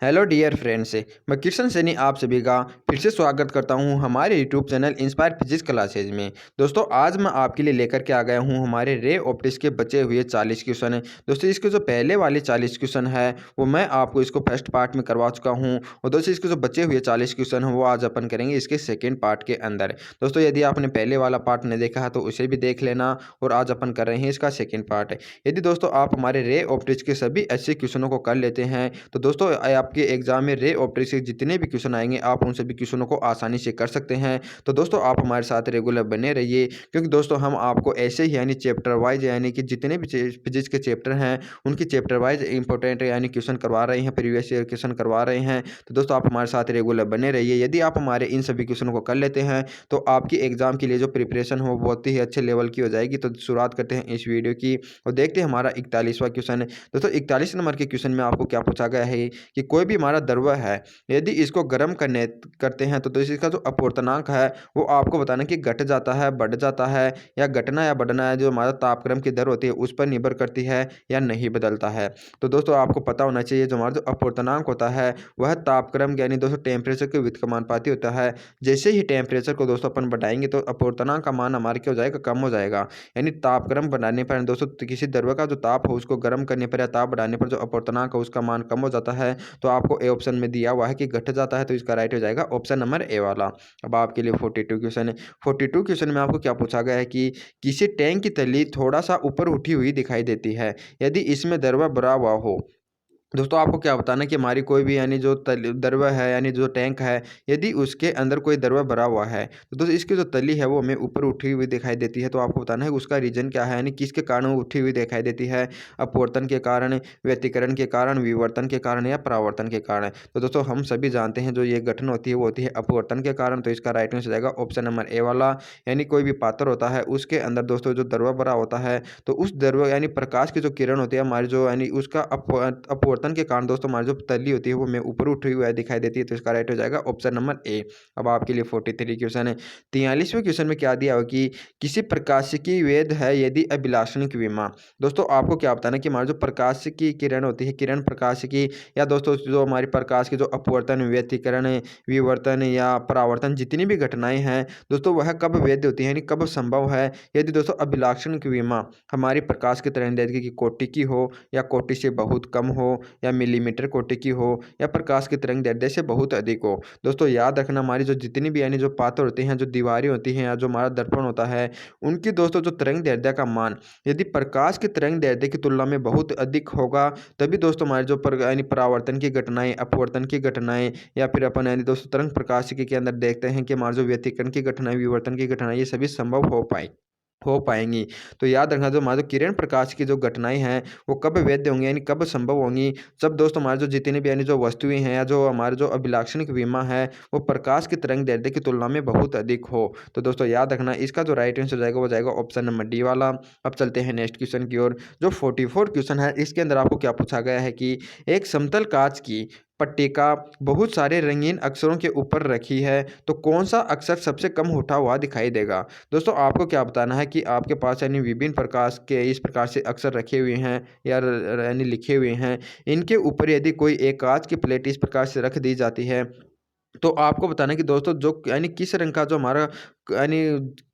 Hello dear friends. मैं किशन सैनी आप सभी का फिर से स्वागत करता हूं हमारे YouTube channel inspire physics classes में। दोस्तों आज मैं आपके लिए लेकर के आ गया हूं हमारे रे ऑप्टिक्स के बचे हुए 40 क्वेश्चन। दोस्तों इसके जो पहले वाले 40 क्वेश्चन है वो मैं आपको इसको फर्स्ट पार्ट में करवा चुका हूं, और दोस्तों इसके जो बचे हुए 40 क्वेश्चन हैं वो आज अपन करेंगे इसके सेकेंड पार्ट के अंदर। दोस्तों यदि आपने पहले वाला पार्ट नहीं देखा है तो उसे भी देख लेना, और आज अपन कर रहे हैं इसका सेकेंड पार्ट। यदि दोस्तों आप हमारे रे ऑप्टिक्स के सभी ऐसे क्वेश्चनों को कर लेते हैं तो दोस्तों आपके एग्जाम में रे ऑप्टिक्स के जितने भी क्वेश्चन आएंगे आप उन सभी क्वेश्चनों को आसानी से कर सकते हैं। तो दोस्तों आप हमारे साथ रेगुलर बने रहिए, क्योंकि दोस्तों हम आपको ऐसे ही यानी चैप्टर वाइज यानी कि जितने भी फिजिक्स के चैप्टर हैं उनकी चैप्टर वाइज इंपॉर्टेंट यानी क्वेश्चन करवा रहे हैं, प्रीवियस ईयर क्वेश्चन करवा रहे हैं। तो दोस्तों आप हमारे साथ रेगुलर बने रहिए। यदि आप हमारे इन सभी क्वेश्चनों को कर लेते हैं तो आपकी एग्जाम के लिए जो प्रिपरेशन हो बहुत ही अच्छे लेवल की हो जाएगी। तो शुरुआत करते हैं इस वीडियो की और देखते हैं हमारा 41वां क्वेश्चन। दोस्तों 41 नंबर के क्वेश्चन में आपको क्या पूछा गया है कि कोई भी हमारा द्रव्य है, यदि इसको गर्म करते हैं तो इसका जो अपवर्तनांक है वो आपको बताना कि घट जाता है, बढ़ जाता है, या घटना या बढ़ना है जो हमारा तापक्रम की दर होती है उस पर निर्भर करती है या नहीं बदलता है। तो दोस्तों आपको पता होना चाहिए जो हमारा जो अपवर्तनांक होता है वह तापक्रम यानी दोस्तों टेम्परेचर के व्युत्क्रमानुपाती होता है। जैसे ही टेम्परेचर को दोस्तों अपन बढ़ाएंगे तो अपवर्तनांक का मान हमारे क्या हो जाएगा, कम हो जाएगा। यानी तापक्रम बढ़ाने पर दोस्तों किसी द्रव्य का जो ताप हो उसको गर्म करने पर या ताप बढ़ाने पर जो अपवर्तनांक है उसका मान कम हो जाता है। तो आपको ए ऑप्शन में दिया हुआ है कि घट जाता है, तो इसका राइट हो जाएगा ऑप्शन नंबर ए वाला। अब आपके लिए 42 क्वेश्चन है। 42 क्वेश्चन में आपको क्या पूछा गया है कि किसी टैंक की तली थोड़ा सा ऊपर उठी हुई दिखाई देती है, यदि इसमें द्रव्य भरा हुआ हो। दोस्तों आपको क्या बताना कि हमारी कोई भी यानी जो द्रव्य है यानी जो टैंक है, यदि उसके अंदर कोई द्रव्य भरा हुआ है तो दोस्तों इसकी जो तली है वो हमें ऊपर उठी हुई दिखाई देती है। तो आपको बताना है उसका रीजन क्या है, यानी किसके कारण वो उठी हुई दिखाई देती है। अपवर्तन के कारण, व्यतिकरण के कारण, विवर्तन के कारण या परावर्तन के कारण। तो दोस्तों हम सभी जानते हैं जो ये गठन होती है वो होती है अपवर्तन के कारण। तो इसका राइट आंसर जाएगा ऑप्शन नंबर ए वाला। यानी कोई भी पात्र होता है उसके अंदर दोस्तों जो द्रव्य भरा होता है तो उस द्रव्य यानी प्रकाश की जो किरण होती है हमारी जो यानी उसका अपवर्तन के कारण दोस्तों हमारी जो तली होती है वो हमें ऊपर उठी हुई दिखाई देती है। तो इसका राइट हो जाएगा ऑप्शन नंबर ए। अब आपके लिए 43 क्वेश्चन है। 43वें क्वेश्चन में क्या दिया हो कि किसी प्रकाशिकी वेद है यदि अभिलाषणिक विमा। दोस्तों आपको क्या बताना कि हमारी जो प्रकाश की किरण होती है, किरण प्रकाशिकी, या दोस्तों जो हमारी प्रकाश की जो अपवर्तन, व्यतिकरण, विवर्तन या परावर्तन जितनी भी घटनाएं हैं दोस्तों वह कब वैध होती है यानी कब संभव है, यदि दोस्तों अभिलाषणिक विमा हमारी प्रकाश की तरंगदैर्घ्य की कोटि की हो, या कोटि से बहुत कम हो, या मिलीमीटर कोटि की हो, या प्रकाश की तरंगदैर्घ्य से बहुत अधिक हो। दोस्तों याद रखना हमारी जो जितनी भी यानी जो पात्र होते हैं, जो दीवारें होती हैं या जो हमारा दर्पण होता है, उनकी दोस्तों जो तरंगदैर्घ्य का मान यदि प्रकाश की तरंगदैर्घ्य की तुलना में बहुत अधिक होगा तभी दोस्तों हमारे जो यानी परावर्तन की घटनाएं, अपवर्तन की घटनाएं, या फिर अपन यानी दोस्तों तरंग प्रकाशिकी के अंदर देखते हैं कि हमारे जो व्यतिकरण की घटनाएं, विवर्तन की घटनाएं, ये सभी संभव हो पाएंगी। तो याद रखना जो हमारे जो किरण प्रकाश की जो घटनाएं हैं वो कब वैध होंगी यानी कब संभव होंगी, जब दोस्तों हमारे जो जितने भी यानी जो वस्तुएं हैं या जो हमारे जो अभिलाक्षणिक विमा है वो प्रकाश की तरंगदैर्घ्य की तुलना में बहुत अधिक हो। तो दोस्तों याद रखना इसका जो राइट आंसर जाएगा वो जाएगा ऑप्शन नंबर डी वाला। अब चलते हैं नेक्स्ट क्वेश्चन की ओर। जो 44 क्वेश्चन है इसके अंदर आपको क्या पूछा गया है कि एक समतल कांच की पट्टिका बहुत सारे रंगीन अक्षरों के ऊपर रखी है तो कौन सा अक्षर सबसे कम उठा हुआ दिखाई देगा। दोस्तों आपको क्या बताना है कि आपके पास यानी विभिन्न प्रकार के इस प्रकार से अक्षर रखे हुए हैं या यानी लिखे हुए हैं, इनके ऊपर यदि कोई एक कांच की प्लेट इस प्रकार से रख दी जाती है तो आपको बताना है कि दोस्तों जो यानी किस रंग का जो हमारा यानी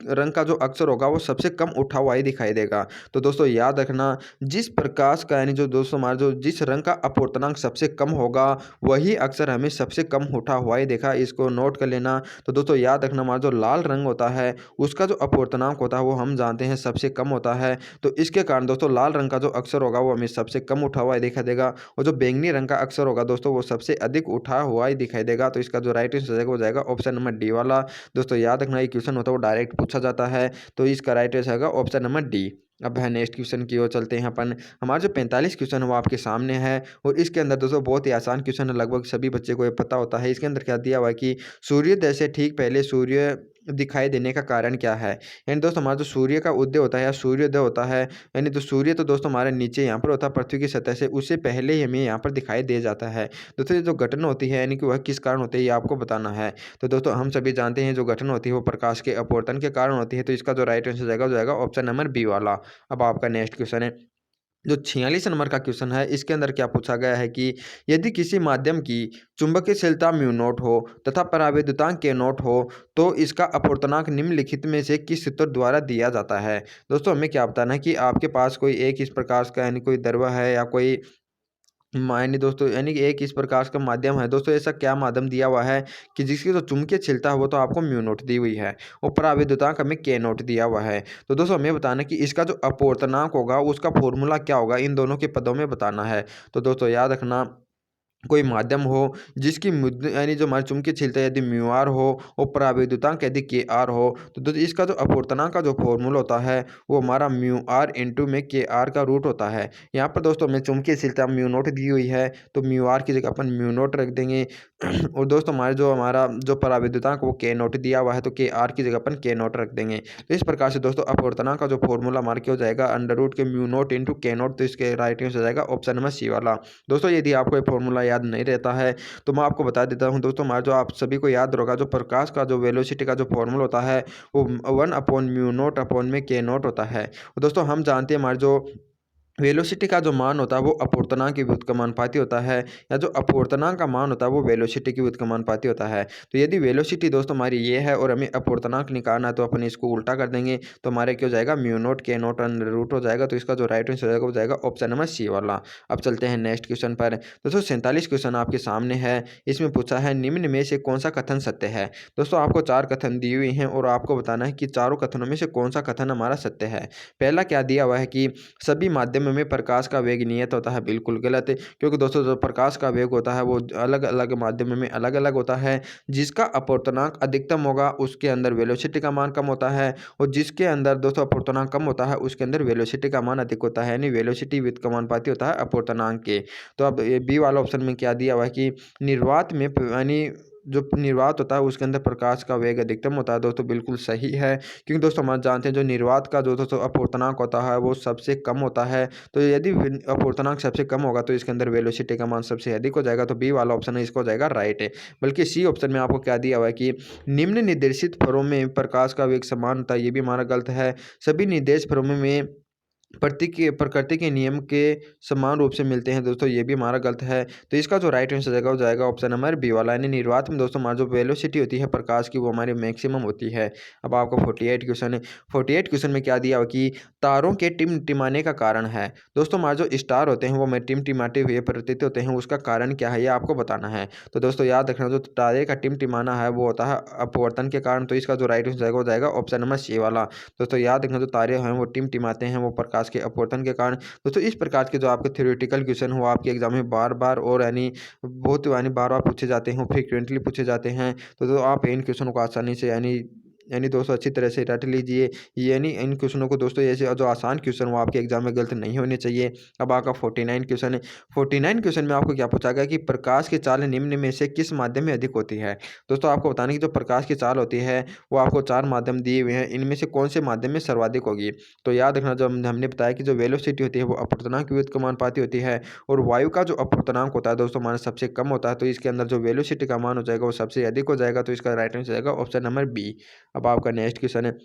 रंग का जो अक्षर होगा वो सबसे कम उठा हुआ ही दिखाई देगा। तो दोस्तों याद रखना जिस प्रकाश का यानी जो दोस्तों हमारा जो जिस रंग का अपवर्तनांक सबसे कम होगा वही अक्षर हमें सबसे कम उठा हुआ ही देखा, इसको नोट कर लेना। तो दोस्तों याद रखना हमारा जो लाल रंग होता है उसका जो अपवर्तनांक होता है वो हम जानते हैं सबसे कम होता है। तो इसके कारण दोस्तों लाल रंग का जो अक्षर होगा वो हमें सबसे कम उठा हुआ ही दिखाई देगा, और जो बैंगनी रंग का अक्षर होगा दोस्तों वो सबसे अधिक उठा हुआ ही दिखाई देगा। तो इसका जो राइट आंसर जाएगा वो जाएगा ऑप्शन नंबर डी वाला। दोस्तों याद रखना ये क्वेश्चन होता है वो डायरेक्ट पूछा जाता है, तो इसका राइट आंसर आएगा ऑप्शन नंबर डी। अब है नेक्स्ट क्वेश्चन की ओर चलते हैं अपन। हमारा जो 45 क्वेश्चन है वो आपके सामने है, और इसके अंदर दोस्तों बहुत ही आसान क्वेश्चन है, लगभग सभी बच्चे को ये पता होता है। इसके अंदर क्या दिया हुआ है कि सूर्योदय से ठीक पहले सूर्य दिखाई देने का कारण क्या है। यानी दोस्तों हमारा जो सूर्य का उदय होता है या सूर्योदय होता है, यानी तो सूर्य तो दोस्तों हमारे नीचे यहाँ पर होता है पृथ्वी की सतह से, उससे पहले ही हमें यहाँ पर दिखाई दे जाता है। दोस्तों ये जो घटना होती है यानी कि वह किस कारण होती है ये आपको बताना है। तो दोस्तों हम सभी जानते हैं जो घटना होती है वो प्रकाश के अपवर्तन के कारण होती है। तो इसका जो राइट आंसर जाएगा वो जाएगा ऑप्शन नंबर बी वाला। अब आपका नेक्स्ट क्वेश्चन है। जो 46 नंबर का क्वेश्चन है, इसके अंदर क्या पूछा गया है कि यदि किसी माध्यम की चुंबकीयशीलता म्यू नॉट हो तथा परावैद्युतांक के नॉट हो, तो इसका अपवर्तनांक निम्नलिखित में से किस सूत्र द्वारा दिया जाता है। दोस्तों हमें क्या बताना है कि आपके पास कोई एक इस प्रकार का यानी कोई द्रव्य है या कोई यानी दोस्तों यानी कि एक इस प्रकार का माध्यम है। दोस्तों ऐसा क्या माध्यम दिया हुआ है कि जिसकी जो चुंबकीय क्षमता है वो तो आपको म्यू नॉट दी हुई है और परावैद्युतांक हमें के नॉट दिया हुआ है। तो दोस्तों हमें बताना है कि इसका जो अपवर्तनांक होगा उसका फॉर्मूला क्या होगा, इन दोनों के पदों में बताना है। तो दोस्तों याद रखना, कोई माध्यम हो जिसकी यानी जो हमारी चुंबकीय क्षमता यदि म्यू आर हो और परावैद्युतांक यदि के आर हो, तो दोस्तों इसका जो अपवर्तनांक का जो फॉर्मूला होता है वो हमारा म्यू आर इंटू में के आर का रूट होता है। यहाँ पर दोस्तों हमें चुंबकीय क्षमता म्यू नोट दी हुई है तो म्यू आर की जगह अपन म्यू नोट रख देंगे और दोस्तों हमारा जो परावैद्युतांक वो के नोट दिया हुआ है तो के आर की जगह अपन के नोट रख देंगे। तो इस प्रकार से दोस्तों अपवर्तनांक का जो फॉर्मूला हमारा क्या हो जाएगा, अंडर रूट के म्यू नोट इंटू के नोट। तो इसके राइट आंसर हो जाएगा ऑप्शन नंबर सी वाला। दोस्तों यदि आपको ये फॉर्मूला याद नहीं रहता है तो मैं आपको बता देता हूँ दोस्तों, हमारा जो आप सभी को याद होगा, जो प्रकाश का जो वेलोसिटी का जो फॉर्मूला होता है वो 1/म्यू नोट में के नोट होता है। दोस्तों हम जानते हैं हमारे जो वेलोसिटी का जो मान होता है वो अपवर्तनांक के व्युत्क्रमानुपाती होता है, या जो अपवर्तनांक का मान होता है वो वेलोसिटी के व्युत्क्रमानुपाती होता है। तो यदि वेलोसिटी दोस्तों हमारी ये है और हमें अपवर्तनांक निकालना है तो अपन इसको उल्टा कर देंगे, तो हमारे क्या हो जाएगा, म्यू नोट के नोट अंडर रूट हो जाएगा। तो इसका जो राइट आंसर हो जाएगा वो जाएगा ऑप्शन नंबर सी वाला। अब चलते हैं नेक्स्ट क्वेश्चन पर। दोस्तों 47 क्वेश्चन आपके सामने है। इसमें पूछा है निम्न में से कौन सा कथन सत्य है। दोस्तों आपको 4 कथन दिए हुए हैं और आपको बताना है कि चारों कथनों में से कौन सा कथन हमारा सत्य है। पहला क्या दिया हुआ है कि सभी माध्यमों में प्रकाश का वेग नियत होता है। बिल्कुल गलत है, क्योंकि दोस्तों जो प्रकाश का वेग होता है वो अलग अलग माध्यमों में अलग अलग होता है। जिसका अपवर्तनांक अधिकतम होगा उसके अंदर वेलोसिटी का मान कम होता है, और जिसके अंदर दोस्तों अपवर्तनांक कम होता है उसके अंदर वेलोसिटी का मान अधिक होता है, यानी वेलोसिटी व्युत्क्रमानुपाती होता है अपवर्तनांक के। तो अब ये बी वाला ऑप्शन में क्या दिया हुआ है कि निर्वात में यानी जो निर्वात होता है उसके अंदर प्रकाश का वेग अधिकतम होता है। दोस्तों बिल्कुल सही है, क्योंकि दोस्तों हम जानते हैं जो निर्वात का जो दोस्तों अपवर्तनांक होता है वो सबसे कम होता है। तो यदि अपवर्तनांक सबसे कम होगा तो इसके अंदर वेलोसिटी का मान सबसे अधिक हो जाएगा। तो बी वाला ऑप्शन है इसको हो जाएगा राइट है। बल्कि सी ऑप्शन में आपको क्या दिया हुआ है कि निम्न निर्देशित फरों में प्रकाश का वेग समान होता है, ये भी हमारा गलत है। सभी निर्देश फरों में प्रकृति के नियम के समान रूप से मिलते हैं। दोस्तों ये भी हमारा गलत है। तो इसका जो राइट आंसर जाएगा वो जाएगा ऑप्शन नंबर बी वाला, यानी निर्वात में दोस्तों हमारी जो वेलोसिटी होती है प्रकाश की वो हमारी मैक्सिमम होती है। अब आपका 48 क्वेश्चन है। 48 क्वेश्चन में क्या दिया हुआ कि तारों के टिमटिमाने का कारण है। दोस्तों हमारे जो स्टार होते हैं वो में टिमटिमाते हुए प्रतीत होते हैं, उसका कारण क्या है ये आपको बताना है। तो दोस्तों याद रखना, जो तारे का टिमटिमाना है वो होता है अपवर्तन के कारण। तो इसका जो राइट आंसर जाएगा वो जाएगा ऑप्शन नंबर सी वाला। दोस्तों याद रखना, जो तारे हैं वो टिमटिमाते हैं वो प्रकाश के अपवर्तन के कारण। दोस्तों इस प्रकार के जो आपके थ्योरेटिकल क्वेश्चन हो आपके एग्जाम में बार बार और यानी बहुत यानी बार बार पूछे जाते हैं, फ्रीक्वेंटली पूछे जाते हैं। तो आप इन क्वेश्चनों को आसानी से यानी दोस्तों अच्छी तरह से रट लीजिए। यानी इन क्वेश्चनों को दोस्तों ऐसे जो आसान क्वेश्चन वो आपके एग्जाम में गलत नहीं होने चाहिए। अब आपका 49 क्वेश्चन है। 49 क्वेश्चन में आपको क्या पूछा गया कि प्रकाश की चाल निम्न में से किस माध्यम में अधिक होती है। दोस्तों आपको बताना कि जो प्रकाश की चाल होती है वो आपको 4 माध्यम दिए हुए हैं, इनमें से कौन से माध्यम में सर्वाधिक होगी। तो याद रखना, जो हमने बताया कि जो वेलोसिटी होती है वो अपवर्तनांक के व्युत्क्रमानुपाती होती है, और वायु का जो अपवर्तनांक होता है दोस्तों हमारा सबसे कम होता है। तो इसके अंदर जो वेलोसिटी का मान हो जाएगा वो सबसे अधिक हो जाएगा। तो इसका राइट आंसर जाएगा ऑप्शन नंबर बी। अब आपका नेक्स्ट क्वेश्चन है।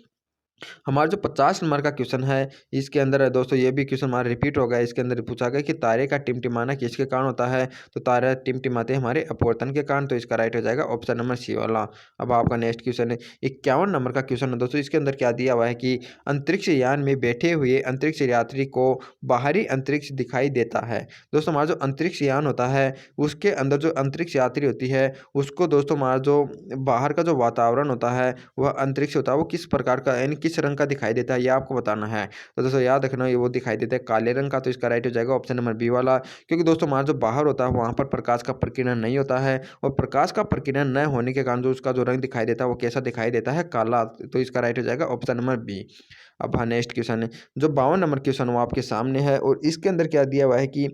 हमारा जो 50 नंबर का क्वेश्चन है इसके अंदर दोस्तों ये भी क्वेश्चन हमारा रिपीट हो गया। इसके अंदर पूछा गया कि तारे का टिमटिमाना किसके कारण होता है। तो तारे टिमटिमाते हैं हमारे अपवर्तन के कारण। तो इसका राइट हो जाएगा ऑप्शन नंबर सी वाला। अब आपका नेक्स्ट क्वेश्चन है 51 नंबर का क्वेश्चन है। दोस्तों इसके अंदर क्या दिया हुआ है कि अंतरिक्ष यान में बैठे हुए अंतरिक्ष यात्री को बाहरी अंतरिक्ष दिखाई देता है। दोस्तों हमारा जो अंतरिक्ष यान होता है उसके अंदर जो अंतरिक्ष यात्री होती है उसको दोस्तों हमारा जो बाहर का जो वातावरण होता है वह अंतरिक्ष होता है वो किस प्रकार का यानी किस रंग का दिखाई देता है ये आपको बताना है। तो दोस्तों याद रखना ये वो दिखाई देता है काले रंग का। तो इसका राइट हो जाएगा ऑप्शन नंबर बी वाला, क्योंकि दोस्तों हमारा जो बाहर होता है वहाँ पर प्रकाश का प्रकीर्णन नहीं होता है, और प्रकाश का प्रकीर्णन न होने के कारण जो उसका जो रंग दिखाई देता है वो कैसा दिखाई देता है, काला। तो इसका राइट हो जाएगा ऑप्शन नंबर बी। अब हाँ नेक्स्ट क्वेश्चन है। जो 52 नंबर क्वेश्चन वो आपके सामने है, और इसके अंदर क्या दिया हुआ है कि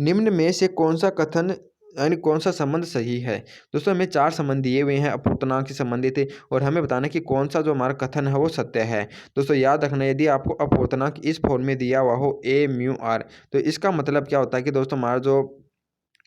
निम्न में से कौन सा कथन यानी कौन सा संबंध सही है। दोस्तों हमें 4 संबंध दिए हुए हैं अपवर्तनांक से संबंधित है, और हमें बताना है कि कौन सा जो हमारा कथन है वो सत्य है। दोस्तों याद रखना, यदि आपको अपवर्तनांक इस फॉर्म में दिया हुआ हो ए म्यू आर, तो इसका मतलब क्या होता है कि दोस्तों हमारा जो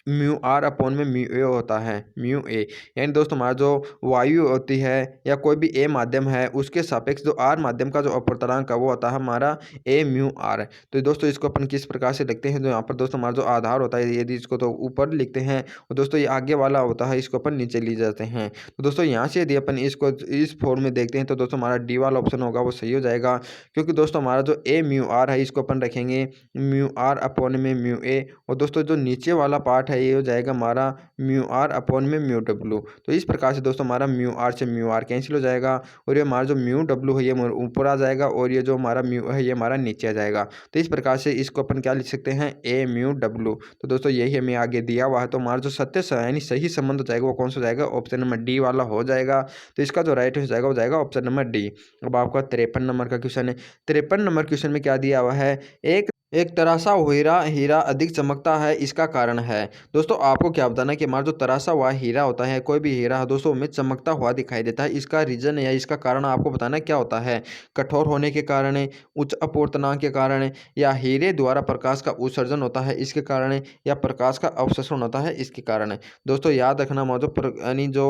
म्यू आर अपॉन में म्यू ए होता है, म्यू ए। यानी दोस्तों हमारा जो वायु होती है या कोई भी ए माध्यम है उसके सापेक्ष जो आर माध्यम का जो अपवर्तनांक है वो होता है हमारा ए म्यू आर। तो दोस्तों इसको अपन किस प्रकार से लिखते हैं, तो यहाँ पर दोस्तों हमारा जो आधार होता है यदि इसको तो ऊपर लिखते हैं और दोस्तों ये आगे वाला होता है इसको अपन नीचे ले जाते हैं। तो दोस्तों यहाँ से यदि अपन इसको इस फॉर्म में देखते हैं तो दोस्तों हमारा डी वाला ऑप्शन होगा वो सही हो जाएगा, क्योंकि दोस्तों हमारा जो ए म्यू आर है इसको अपन रखेंगे म्यू आर अपॉन में म्यू ए, और दोस्तों जो नीचे वाला पार्ट है ये हो जाएगा हमारा म्यू आर अपॉन में म्यू डब्लू। तो इस प्रकार से दोस्तों हमारा म्यू आर से म्यू आर कैंसिल हो जाएगा और ये हमारा जो म्यू डब्लू है ये ऊपर आ जाएगा और ये जो हमारा म्यू है ये हमारा नीचे आ जाएगा। तो इस प्रकार से इसको अपन क्या लिख सकते हैं, ए म्यू डब्लू। तो दोस्तों यही हमें आगे दिया हुआ है, तो हमारा जो यानी सही संबंध हो जाएगा वो कौन सा हो जाएगा, ऑप्शन नंबर डी वाला हो जाएगा। तो इसका जो राइट हो जाएगा वो जाएगा ऑप्शन नंबर डी। अब आपका 53 नंबर का क्वेश्चन है। 53 नंबर क्वेश्चन में क्या दिया हुआ है, एक एक तरासा हीरा हीरा अधिक चमकता है, इसका कारण है। दोस्तों आपको क्या बताना है कि हमारा जो तरासा हुआ हीरा होता है, कोई भी हीरा है दोस्तों हमें चमकता हुआ दिखाई देता है, इसका रीजन या इसका कारण आपको बताना है क्या होता है। कठोर होने के कारण, उच्च अपवर्तनांक के कारण, या हीरे द्वारा प्रकाश का उत्सर्जन होता है इसके कारण, या प्रकाश का अवशोषण होता है इसके कारण। दोस्तों याद रखना मौजूद यानी जो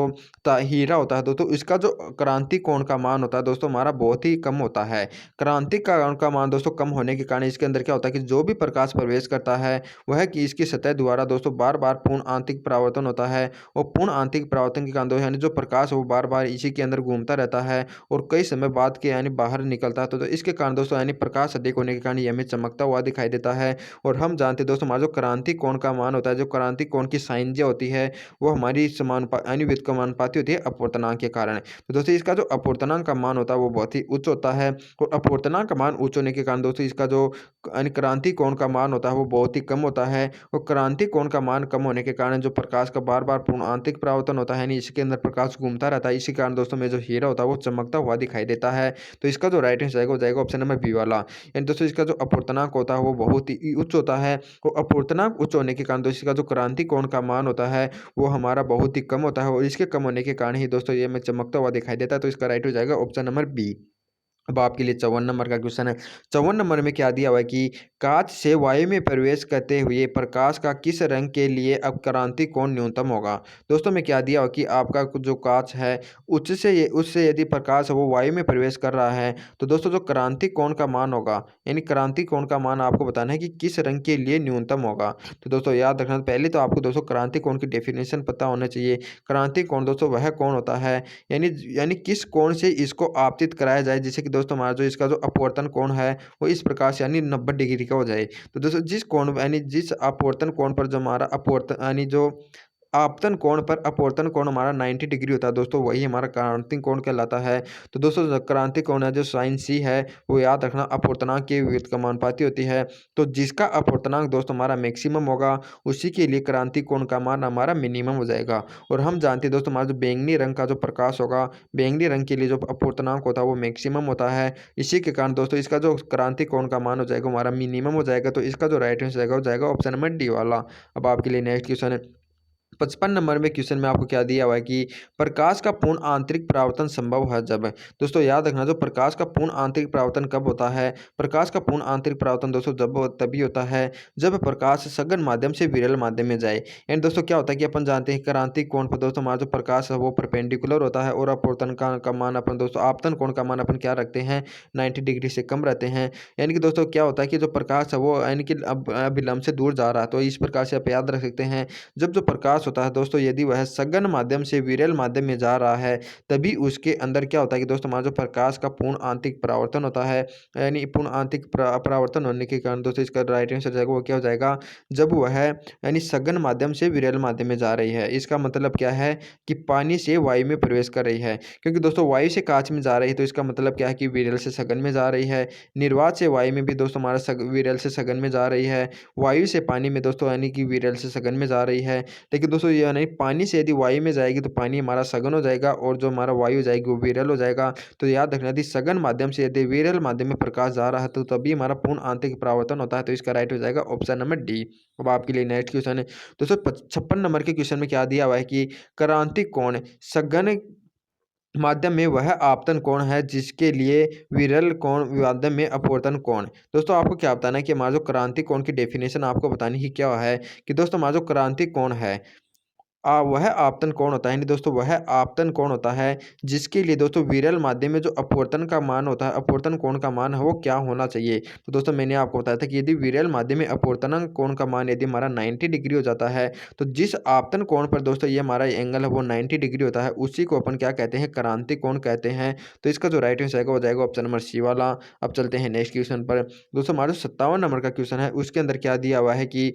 हीरा होता है दोस्तों इसका जो क्रांति कोण का मान होता है दोस्तों हमारा बहुत ही कम होता है। क्रांति कोण का मान दोस्तों कम होने के कारण इसके अंदर क्या होता है कि जो भी प्रकाश प्रवेश करता है वह कि इसकी सतह द्वारा दोस्तों बार बार पूर्ण आंतरिक परावर्तन होता है, और पूर्ण आंतरिक परावर्तन के कारण यानी जो प्रकाश है वो बार बार इसी के अंदर घूमता रहता है और कई समय बाद के यानी बाहर निकलता है। तो इसके कारण दोस्तों यानी प्रकाश अधिक होने के कारण ये हमें चमकता हुआ दिखाई देता है। और हम जानते हैं दोस्तों हमारा जो क्रांति कोण का मान होता है, जो क्रांति कोण की साइन जो होती है वो हमारी यानी व्युत्क्रमानुपाती होती है अपवर्तनांक के कारण। तो दोस्तों इसका जो अपवर्तनांक का मान होता है वो बहुत ही उच्च होता है, और अपवर्तनांक का मान उच्च होने के कारण दोस्तों इसका जो यानी क्रांति कोण का मान होता है वो बहुत ही कम होता है। और क्रांति कोण का मान कम होने के कारण जो प्रकाश का बार बार पूर्ण आंतरिक परावर्तन होता है यानी इसके अंदर प्रकाश घूमता रहता है, इसी कारण दोस्तों में जो हीरा होता है वो चमकता हुआ दिखाई देता है। तो इसका जो राइट आंसर जाएगा वो जाएगा ऑप्शन नंबर बी वाला। यानी दोस्तों इसका जो अपवर्तनांक होता है वो बहुत ही उच्च होता है, और अपवर्तनांक उच्च होने के कारण दोस्तों इसका जो क्रांति कोण का मान होता है वो हमारा बहुत ही कम होता है, और इसके कम होने के कारण ही दोस्तों ये में चमकता हुआ दिखाई देता है। तो इसका राइट हो जाएगा ऑप्शन नंबर बी। अब आपके लिए 54 नंबर का क्वेश्चन है। 54 नंबर में क्या दिया हुआ है कि कांच से वायु में प्रवेश करते हुए प्रकाश का किस रंग के लिए अपक्रांति कोण न्यूनतम होगा। दोस्तों में क्या दिया हुआ कि आपका जो कांच है उससे यदि प्रकाश है वो वायु में प्रवेश कर रहा है तो दोस्तों जो क्रांति कोण का मान होगा यानी क्रांति कोण का मान आपको बताना है कि किस रंग के लिए न्यूनतम होगा। तो दोस्तों याद रखना पहले तो आपको दोस्तों क्रांति कोण की डेफिनेशन पता होना चाहिए। क्रांति कोण दोस्तों वह कोण होता है यानी यानी किस कोण से इसको आपतित कराया जाए, जैसे कि दोस्तों हमारा जो इसका जो अपवर्तन कोण है वो इस प्रकार से यानी 90 डिग्री का हो जाए। तो दोस्तों जिस कोण यानी जिस अपवर्तन कोण पर जो हमारा अपवर्तन यानी जो आपतन कोण पर अपवर्तन कोण हमारा 90 डिग्री होता है दोस्तों वही हमारा क्रांति कोण कहलाता है। तो दोस्तों जो क्रांति कोण है जो साइन सी है वो याद रखना अपवर्तनांक की व्युत्क्रमानुपाती होती है। तो जिसका अपवर्तनांक दोस्तों हमारा मैक्सिमम होगा उसी के लिए क्रांति कोण का मान हमारा मिनिमम हो जाएगा। और हम जानते हैं दोस्तों हमारा जो बैंगनी रंग का जो प्रकाश होगा, बैंगनी रंग के लिए जो अपवर्तनांक होता है वो मैक्सिमम होता है, इसी के कारण दोस्तों इसका जो क्रांति कोण का मान हो जाएगा हमारा मिनिमम हो जाएगा। तो इसका जो राइट आंसर जाएगा वो जाएगा ऑप्शन नंबर डी वाला। अब आपके लिए नेक्स्ट क्वेश्चन है। 55 नंबर में क्वेश्चन में आपको क्या दिया हुआ है कि प्रकाश का पूर्ण आंतरिक परावर्तन संभव है जब। दोस्तों याद रखना जो प्रकाश का पूर्ण आंतरिक परावर्तन कब होता है, प्रकाश का पूर्ण आंतरिक परावर्तन दोस्तों तभी होता है जब प्रकाश सघन माध्यम से विरल माध्यम में जाए। एंड दोस्तों क्या होता है कि अपन जानते हैं क्रांतिक कोण पर दोस्तों हमारा जो प्रकाश है वो परपेंडिकुलर होता है, और अपवर्तन का मान अपन दोस्तों आपतन कोण का मान अपन क्या रखते हैं 90 डिग्री से कम रहते हैं। यानी कि दोस्तों क्या होता है कि जो प्रकाश है वो यानी कि अब अभिलंब से दूर जा रहा है, तो इस प्रकार से आप याद रख सकते हैं जब जो प्रकाश होता है दोस्तों यदि वह सघन माध्यम से विरल माध्यम में जा रहा है तभी उसके अंदर क्या होता है कि दोस्तों हमारा जो प्रकाश का पूर्ण आंतरिक परावर्तन होता है, यानी पूर्ण आंतरिक परावर्तन होने के कारण दोस्तों इसका राइट आंसर जाएगा वो क्या हो जाएगा जब वह यानी सघन माध्यम से विरल माध्यम में जा रही है। इसका मतलब क्या है कि पानी से वायु में प्रवेश कर रही है, क्योंकि दोस्तों वायु से कांच में जा रही है तो इसका मतलब क्या है कि विरल से सघन में जा रही है। निर्वात से वायु में भी दोस्तों हमारा विरल से सघन में जा रही है। वायु से पानी में दोस्तों यानी कि विरल से सघन में जा रही है। लेकिन दोस्तों ये नहीं, पानी से यदि वायु में जाएगी तो पानी हमारा सघन हो जाएगा और जो हमारा वायु जाएगी वो विरल हो जाएगा। तो याद रखना यदि सघन माध्यम से यदि विरल माध्यम में प्रकाश जा रहा है तो तभी हमारा पूर्ण आंतरिक परावर्तन होता है। तो इसका राइट हो जाएगा ऑप्शन नंबर डी। अब आपके लिए नेक्स्ट क्वेश्चन है दोस्तों 56 नंबर के क्वेश्चन में क्या दिया हुआ है कि क्रांतिक कोण सघन माध्यम में वह आपतन कोण है जिसके लिए विरल कोण माध्यम में अपवर्तन कोण। दोस्तों आपको क्या बताना है कि हमारा जो क्रांति कोण की डेफिनेशन आपको बतानी है क्या है कि दोस्तों हमारा जो क्रांति कोण है वह आपतन कोण होता है नहीं दोस्तों, वह आपतन कोण होता है जिसके लिए दोस्तों विरल माध्यम में जो अपवर्तन का मान होता है, अपवर्तन कोण का मान है वो क्या होना चाहिए। तो दोस्तों मैंने आपको बताया था कि यदि विरल माध्यम में अपवर्तन कोण का मान यदि हमारा 90 डिग्री हो जाता है, तो जिस आपतन कोण पर दोस्तों ये हमारा एंगल है वो 90 डिग्री होता है, उसी को अपन क्या कहते हैं, क्रांति कोण कहते हैं। तो इसका जो राइट आंसर आएगा वो जाएगा ऑप्शन नंबर सी वाला। अब चलते हैं नेक्स्ट क्वेश्चन पर। दोस्तों हमारा जो 57 नंबर का क्वेश्चन है उसके अंदर क्या दिया हुआ है कि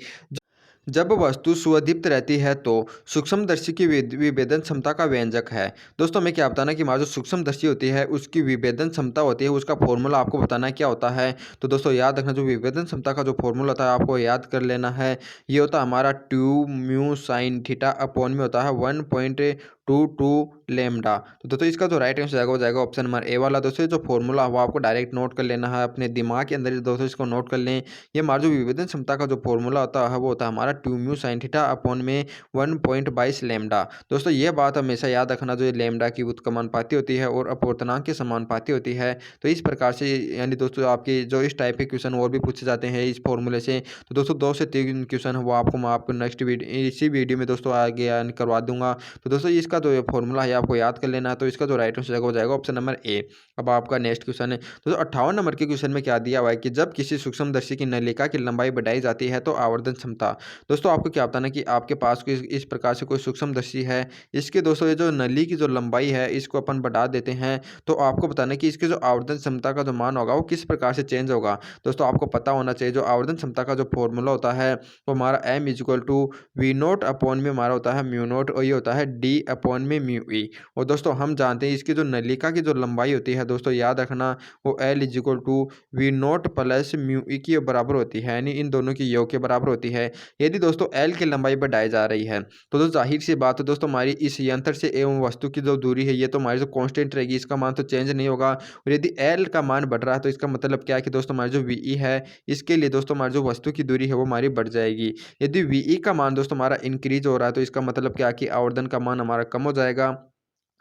जब वस्तु सुअदीप्त रहती है तो सूक्ष्मदर्शी की विभेदन क्षमता का व्यंजक है। दोस्तों हमें क्या बताना है कि हमारा जो सूक्ष्मदर्शी होती है उसकी विभेदन क्षमता होती है, उसका फॉर्मूला आपको बताना है क्या होता है। तो दोस्तों याद रखना, जो विभेदन क्षमता का जो फॉर्मूला होता है आपको याद कर लेना है। ये होता है हमारा 2 म्यू साइन थीटा अपॉन में होता है 1.22 लेमडा। तो दोस्तों इसका जो राइट आंसर आएगा वो जाएगा ऑप्शन नंबर ए वाला। दोस्तों जो फॉर्मूला वो आपको डायरेक्ट नोट कर लेना है अपने दिमाग के अंदर। दोस्तों इसको नोट कर लें। ये हमारा जो विभेदन क्षमता का जो फॉर्मूला होता है वो होता है हमारा 2 म्यू साइन थीटा अपॉन में 1.22 लेमडा। दोस्तों ये बात हमेशा याद रखना, जो लेमडा की व्युत्क्रमानुपाती होती है और अपवर्तनांक के समानुपाती होती है। तो इस प्रकार से यानी दोस्तों आपके जो इस टाइप के क्वेश्चन और भी पूछे जाते हैं इस फॉर्मूले से। तो दोस्तों 2 से 3 क्वेश्चन है वो मैं आपको नेक्स्ट वीडियो इसी वीडियो में दोस्तों आगे यानी करवा दूंगा। तो दोस्तों इसका जो फॉर्मूला है आपको याद कर लेना है। तो इसका जो राइट आंसर हो जाएगा ऑप्शन नंबर ए। अब आपका नेक्स्ट क्वेश्चन है दोस्तों 58 नंबर के क्वेश्चन में क्या दिया हुआ है कि जब किसी सूक्ष्मदर्शी की नलिका की लंबाई बढ़ाई जाती है तो आवर्धन क्षमता। दोस्तों आपको क्या बताना है कि आपके पास कोई इस प्रकार से कोई सूक्ष्मदर्शी है, इसके दोस्तों ये जो नली की जो लंबाई है इसको अपन बढ़ा देते हैं, तो आपको बताना है कि इसके जो आवर्धन क्षमता का जो मान होगा वो किस प्रकार से चेंज होगा। दोस्तों आपको पता होना चाहिए जो आवर्धन क्षमता का जो फॉर्मूला होता है वो हमारा M is equal to V nought upon में हमारा होता है म्यू नोट, और ये होता है डी अपॉन में म्यू ई। और दोस्तों हम जानते हैं इसकी जो नलिका की जो लंबाई होती है दोस्तों याद रखना वो L is equal to V naught plus mu E के बराबर होती है, यानी इन दोनों की योग के बराबर होती है। यदि दोस्तों एल की लंबाई बढ़ाई जा रही है तो दोस्तों जाहिर सी बात है दोस्तों हमारी इस यंत्र से एवं वस्तु की जो दूरी है ये तो हमारी जो कांस्टेंट रहेगी, इसका मान तो चेंज नहीं होगा। और यदि एल का मान बढ़ रहा है तो इसका मतलब क्या है कि दोस्तों हमारी जो वी है इसके लिए दोस्तों हमारी जो वस्तु की दूरी है वो हमारी बढ़ जाएगी। यदि वी का मान दोस्तों हमारा इंक्रीज हो रहा है तो इसका मतलब क्या है कि आवर्धन का मान हमारा कम हो जाएगा।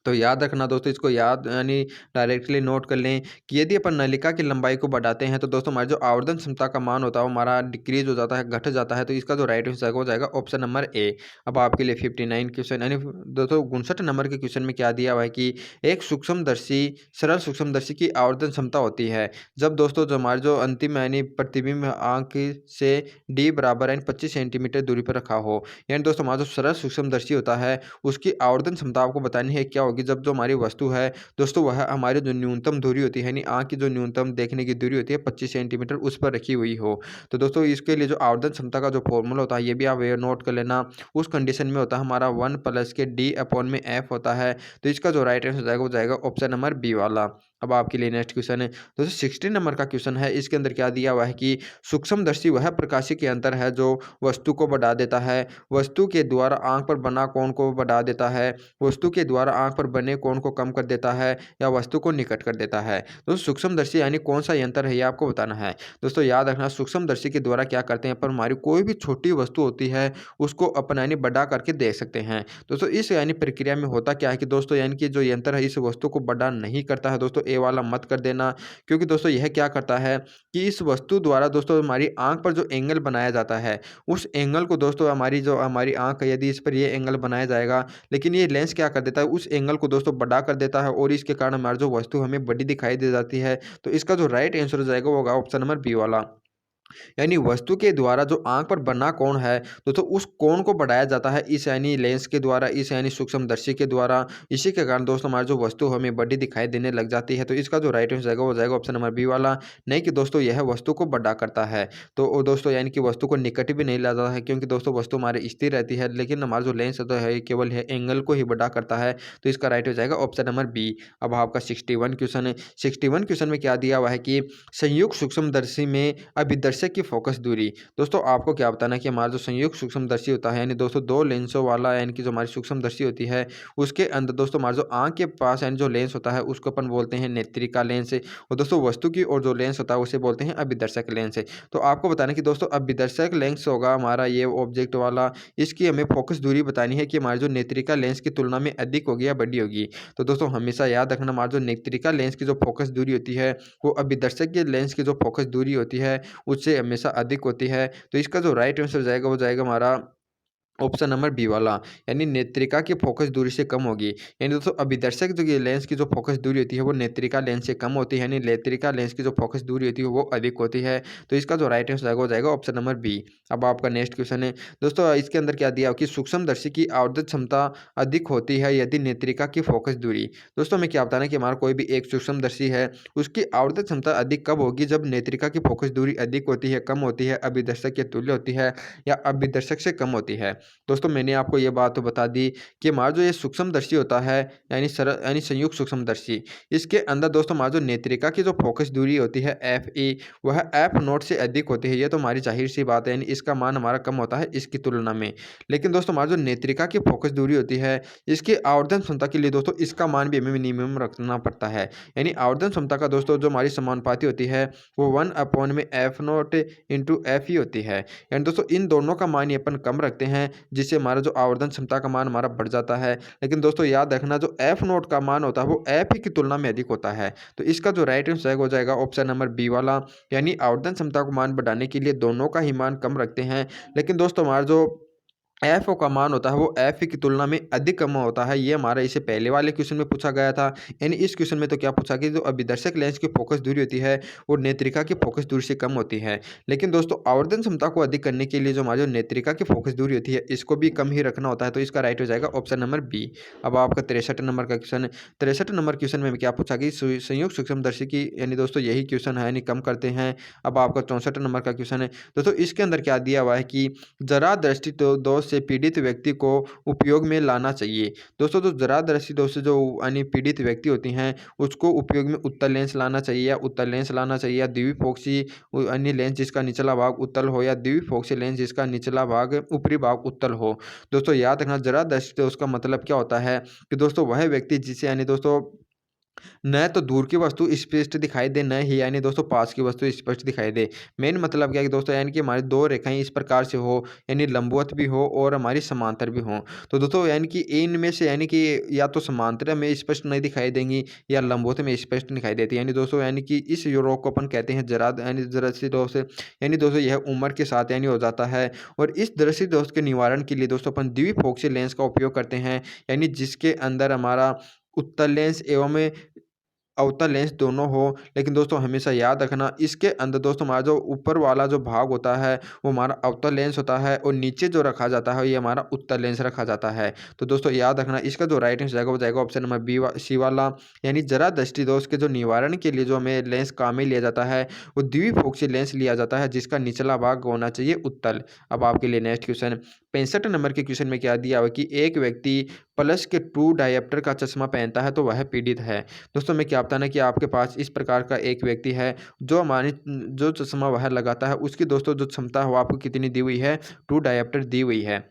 तो याद रखना दोस्तों, इसको याद यानी डायरेक्टली नोट कर लें कि यदि अपन नलिका की लंबाई को बढ़ाते हैं तो दोस्तों हमारी जो आवर्धन क्षमता का मान होता है वो हमारा डिक्रीज हो जाता है, घट जाता है। तो इसका जो राइट आंसर हो जाएगा ऑप्शन नंबर ए। अब आपके लिए 59 क्वेश्चन यानी दोस्तों 59 नंबर के क्वेश्चन में क्या दिया हुआ है कि एक सूक्ष्मदर्शी सरल सूक्ष्मदर्शी की आवर्धन क्षमता होती है जब दोस्तों जो हमारे जो अंतिम यानी प्रतिबिंब आंख से डी बराबर यानी 25 सेंटीमीटर दूरी पर रखा हो, यानी दोस्तों हमारा जो सरल सूक्ष्मदर्शी होता है उसकी आवर्धन क्षमता आपको बतानी है क्या होगी जब जो हमारी वस्तु है दोस्तों वह हमारी जो न्यूनतम दूरी होती है यानी आँख की जो न्यूनतम देखने की दूरी होती है 25 सेंटीमीटर उस पर रखी हुई हो। तो दोस्तों इसके लिए जो आवर्धन क्षमता का जो फॉर्मूला होता है ये भी आप नोट कर लेना। उस कंडीशन में होता है हमारा 1 प्लस के डी अपॉन में एफ होता है। तो इसका जो राइट आंसर हो जाएगा वो जाएगा ऑप्शन नंबर बी वाला। अब आपके लिए नेक्स्ट क्वेश्चन है दोस्तों 16 नंबर का क्वेश्चन है। इसके अंदर क्या दिया हुआ है कि सूक्ष्मदर्शी वह प्रकाशीय के अंतर है जो वस्तु को बढ़ा देता है, वस्तु के द्वारा आंख पर बना कोण को बढ़ा देता है, वस्तु के द्वारा आंख पर बने कोण को कम कर देता है या वस्तु को निकट कर देता है। दोस्तों सूक्ष्मदर्शी यानी कौन सा यंत्र है ये आपको बताना है। दोस्तों याद रखना सूक्ष्मदर्शी के द्वारा क्या करते हैं पर हमारी कोई भी छोटी वस्तु होती है उसको अपन यानी बड़ा करके देख सकते हैं। दोस्तों इस यानी प्रक्रिया में होता क्या है कि दोस्तों यानी कि जो यंत्र है इस वस्तु को बड़ा नहीं करता है। दोस्तों ए वाला मत कर देना, क्योंकि दोस्तों यह क्या करता है कि इस वस्तु द्वारा दोस्तों हमारी आंख पर जो एंगल बनाया जाता है उस एंगल को दोस्तों हमारी आंख है यदि इस पर ये एंगल बनाया जाएगा, लेकिन ये लेंस क्या कर देता है उस एंगल को दोस्तों बड़ा कर देता है और इसके कारण हमारी जो वस्तु हमें बड़ी दिखाई दे जाती है। तो इसका जो राइट आंसर हो जाएगा वो होगा ऑप्शन नंबर बी वाला। यानी वस्तु के द्वारा जो आंख पर बना कोण है दोस्तों उस कोण को बढ़ाया जाता है इस यानी लेंस के द्वारा, इस यानी सूक्ष्मदर्शी के द्वारा। इसी के कारण दोस्तों हमारी जो वस्तु हमें बड़ी दिखाई देने लग जाती है। तो इसका जो राइट आंसर हो जाएगा ऑप्शन नंबर बी वाला। नहीं कि दोस्तों यह वस्तु को बड़ा करता है, तो दोस्तों यानी कि वस्तु को निकट भी नहीं ला जाता है, क्योंकि दोस्तों वस्तु हमारे स्थिर रहती है लेकिन हमारा जो लेंस होता है केवल है एंगल को ही बड़ा करता है। तो इसका राइट हो जाएगा ऑप्शन नंबर बी। अब आपका 61 क्वेश्चन है। 61 क्वेश्चन में क्या दिया हुआ है कि संयुक्त सूक्ष्मदर्शी में अभिदर्शक अभिदर्शक की फोकस दूरी। दोस्तों आपको क्या बताना है कि हमारा जो संयुक्त सूक्ष्मदर्शी होता है यानी दोस्तों 2 लेंसों वाला यानी कि जो हमारी सूक्ष्मदर्शी होती है, उसके अंदर दोस्तों हमारा जो आँख के पास यानी जो लेंस होता है उसको अपन बोलते हैं नेत्रिका लेंस और दोस्तों वस्तु की ओर जो लेंस होता है उसे बोलते हैं अभिदर्शक लेंस। तो आपको बताना है कि दोस्तों अभिदर्शक लेंस होगा हमारा ये ऑब्जेक्ट वाला, इसकी हमें फोकस दूरी बतानी है कि हमारी जो नेत्रिका लेंस की तुलना में अधिक होगी या बड़ी होगी। तो दोस्तों हमेशा याद रखना हमारा जो नेत्रिका लेंस की जो फोकस दूरी होती है वो अभिदर्शक के लेंस की जो फोकस दूरी होती है उससे हमेशा अधिक होती है। तो इसका जो राइट आंसर जाएगा वो जाएगा हमारा ऑप्शन नंबर बी वाला, यानी नेत्रिका की फोकस दूरी से कम होगी। यानी दोस्तों अभिदर्शक जो ये लेंस की जो फोकस दूरी होती है वो नेत्रिका लेंस से कम होती है, यानी नेत्रिका लेंस की जो फोकस दूरी होती है वो अधिक होती है। तो इसका जो राइट आंसर हो जाएगा ऑप्शन नंबर बी। अब आपका नेक्स्ट क्वेश्चन है दोस्तों, इसके अंदर क्या दिया कि सूक्ष्मदर्शी की आवर्धक क्षमता अधिक होती है यदि नेत्रिका की फोकस दूरी। दोस्तों हमें क्या बताना है कि हमारा कोई भी एक सूक्ष्मदर्शी है उसकी आवर्धक क्षमता अधिक कब होगी, जब नेत्रिका की फोकस दूरी अधिक होती है, कम होती है, अभिदर्शक के तुल्य होती है या अभिदर्शक से कम होती है। दोस्तों मैंने आपको ये बात तो बता दी कि हमारा जो ये सूक्ष्मदर्शी होता है यानी संयुक्त सूक्ष्मदर्शी, इसके अंदर दोस्तों हमारा जो नेत्रिका की जो फोकस दूरी होती है एफ ई, वह एफ नोट से अधिक होती है। ये तो हमारी जाहिर सी बात है, यानी इसका मान हमारा कम होता है इसकी तुलना में। लेकिन दोस्तों हमारा जो नेत्रिका की फोकस दूरी होती है इसकी आवर्धन क्षमता के लिए दोस्तों इसका मान भी हमें मिनिमम रखना पड़ता है। यानी आवर्धन क्षमता का दोस्तों जो हमारी समानुपाती होती है वो 1 में F note into F E होती है। यानी दोस्तों इन दोनों का मान ये अपन कम रखते हैं जिससे हमारा जो आवर्धन क्षमता का मान हमारा बढ़ जाता है। लेकिन दोस्तों याद रखना जो एफ नोट का मान होता है वो एफ ही की तुलना में अधिक होता है। तो इसका जो राइट आंसर हो जाएगा ऑप्शन नंबर बी वाला, यानी आवर्धन क्षमता को मान बढ़ाने के लिए दोनों का ही मान कम रखते हैं। लेकिन दोस्तों हमारा जो एफ का मान होता है वो एफ की तुलना में अधिक कम होता है। ये हमारा इसे पहले वाले क्वेश्चन में पूछा गया था। यानी इस क्वेश्चन में तो क्या पूछा कि जो अभिदर्शक लेंस की फोकस दूरी होती है वो नेत्रिका की फोकस दूरी से कम होती है। लेकिन दोस्तों आवर्धन क्षमता को अधिक करने के लिए जो हमारी जो नेत्रिका की फोकस दूरी होती है इसको भी कम ही रखना होता है। तो इसका राइट हो जाएगा ऑप्शन नंबर बी। अब आपका 63 नंबर का क्वेश्चन है। 63 नंबर क्वेश्चन में क्या पूछा कि संयुक्त सूक्ष्मदर्शी की, यानी दोस्तों यही क्वेश्चन है, यानी कम करते हैं। अब आपका 64 नंबर का क्वेश्चन है दोस्तों, इसके अंदर क्या दिया हुआ है कि जरा दृष्टि दोष से पीड़ित व्यक्ति को उपयोग में लाना चाहिए। दोस्तों तो जरा दृष्टि दोष से जो यानी पीड़ित व्यक्ति होती हैं उसको उपयोग में उत्तल लेंस लाना चाहिए या उत्तल लेंस लाना चाहिए या द्विफोक्सी अन्य लेंस जिसका निचला भाग उत्तल हो या द्विफोक्सी लेंस जिसका निचला भाग ऊपरी भाग उत्तल हो। दोस्तों याद रखना जरा दृष्टि दोष का मतलब क्या होता है कि दोस्तों वह व्यक्ति जिसे यानी दोस्तों न तो दूर की वस्तु स्पष्ट दिखाई दे, न ही यानी दोस्तों पास की वस्तु स्पष्ट दिखाई दे। मेन मतलब क्या है कि दोस्तों यानी कि हमारी दो रेखाएं इस प्रकार से हो, यानी लंबवत भी हो और हमारी समांतर भी हो। तो दोस्तों यानी कि इनमें से यानी कि या तो समांतर में स्पष्ट नहीं दिखाई देंगी या लंबवत में स्पष्ट दिखाई देती है। यानी दोस्तों यानी कि इस रोग को अपन कहते हैं जरा यानी दृष्टि दोष। यानी दोस्तों यह उम्र के साथ यानी हो जाता है और इस दृष्टि दोष के निवारण के लिए दोस्तों अपन द्विफोक्सी लेंस का उपयोग करते हैं, यानी जिसके अंदर हमारा उत्तल लेंस एवं अवतल लेंस दोनों हो। लेकिन दोस्तों हमेशा याद रखना इसके अंदर दोस्तों हमारा जो ऊपर वाला जो भाग होता है वो हमारा अवतल लेंस होता है और नीचे जो रखा जाता है ये हमारा उत्तल लेंस रखा जाता है। तो दोस्तों याद रखना इसका जो राइट आंसर जाएगा वो जाएगा ऑप्शन नंबर सी वाला, यानी जरा दृष्टि दोष के जो निवारण के लिए जो हमें लेंस काम में लिया जाता है वो द्विफोक्सी लेंस लिया जाता है जिसका निचला भाग होना चाहिए उत्तल। अब आपके लिए नेक्स्ट क्वेश्चन 65 नंबर के क्वेश्चन में क्या दिया हुआ कि एक व्यक्ति प्लस के ट्रू डायोप्टर का चश्मा पहनता है तो वह पीड़ित है। दोस्तों मैं क्या बताना कि आपके पास इस प्रकार का एक व्यक्ति है जो हमारी जो चश्मा वह लगाता है उसकी दोस्तों जो क्षमता है वो आपको कितनी दी हुई है, ट्रू डायोप्टर दी हुई है।